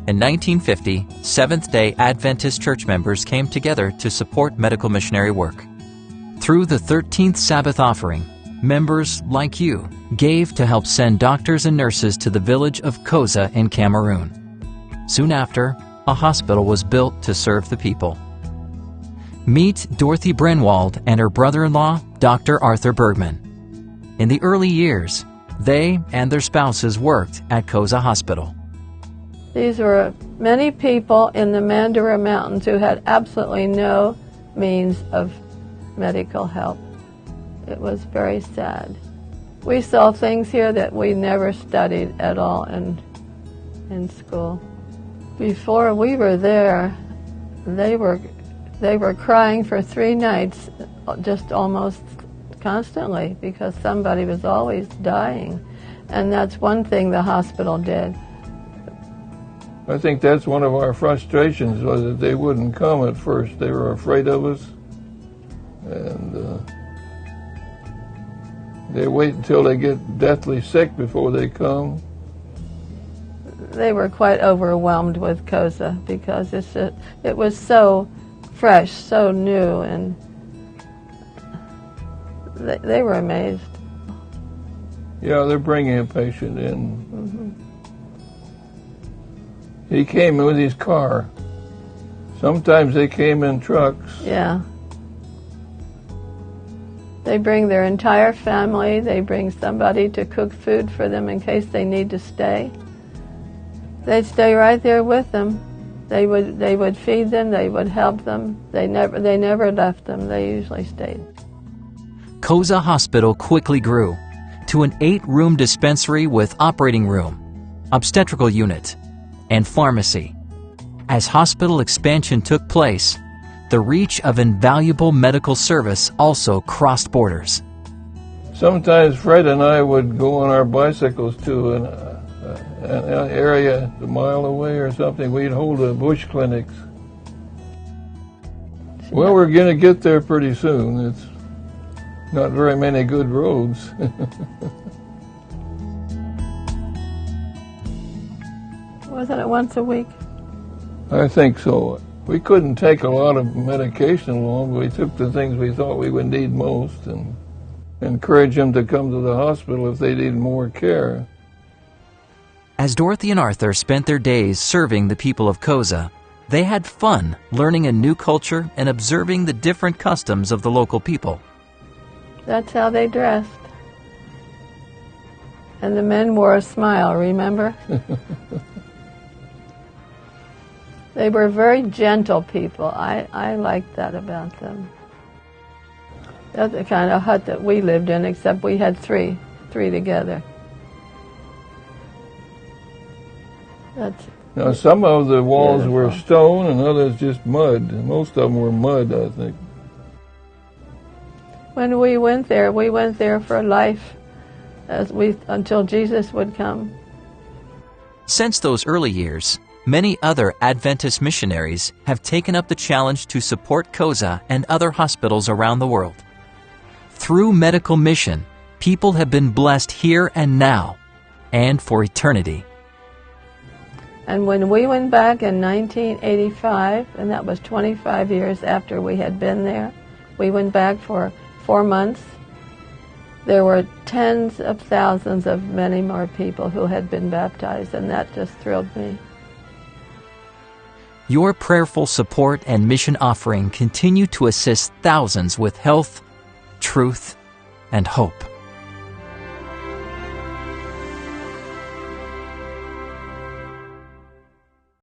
In 1950, Seventh-day Adventist church members came together to support medical missionary work. Through the 13th Sabbath offering, members like you gave to help send doctors and nurses to the village of Koza in Cameroon. Soon after, a hospital was built to serve the people. Meet Dorothy Brenwald and her brother-in-law, Dr. Arthur Bergman. In the early years, they and their spouses worked at Koza Hospital. These were many people in the Mandara Mountains who had absolutely no means of medical help. It was very sad. We saw things here that we never studied at all in school. Before we were there, they were crying for 3 nights, just almost constantly, because somebody was always dying. And that's one thing the hospital did. I think that's one of our frustrations, was that they wouldn't come at first. They were afraid of us, and they wait until they get deathly sick before they come. They were quite overwhelmed with Koza because it was so fresh, so new, and they were amazed. Yeah, they're bringing a patient in. Mm-hmm. He came with his car. Sometimes they came in trucks. Yeah. They bring their entire family. They bring somebody to cook food for them in case they need to stay. They'd stay right there with them. They would feed them. They would help them. They never left them. They usually stayed. Koza Hospital quickly grew to an 8-room dispensary with operating room, obstetrical unit, and pharmacy. As hospital expansion took place, the reach of invaluable medical service also crossed borders. Sometimes Fred and I would go on our bicycles to an area a mile away or something. We'd hold bush clinics. Well, we're going to get there pretty soon. It's not very many good roads. Wasn't it once a week? I think so. We couldn't take a lot of medication along, but we took the things we thought we would need most and encourage them to come to the hospital if they needed more care. As Dorothy and Arthur spent their days serving the people of Koza, they had fun learning a new culture and observing the different customs of the local people. That's how they dressed. And the men wore a smile, remember? They were very gentle people. I liked that about them. That's the kind of hut that we lived in, except we had three together. Now, some of the walls beautiful. were stone and others just mud. Most of them were mud, I think. When we went there for life, until Jesus would come. Since those early years, many other Adventist missionaries have taken up the challenge to support Koza and other hospitals around the world. Through medical mission, people have been blessed here and now, and for eternity. And when we went back in 1985, and that was 25 years after we had been there, we went back for 4 months. There were tens of thousands of many more people who had been baptized, and that just thrilled me. Your prayerful support and mission offering continue to assist thousands with health, truth, and hope.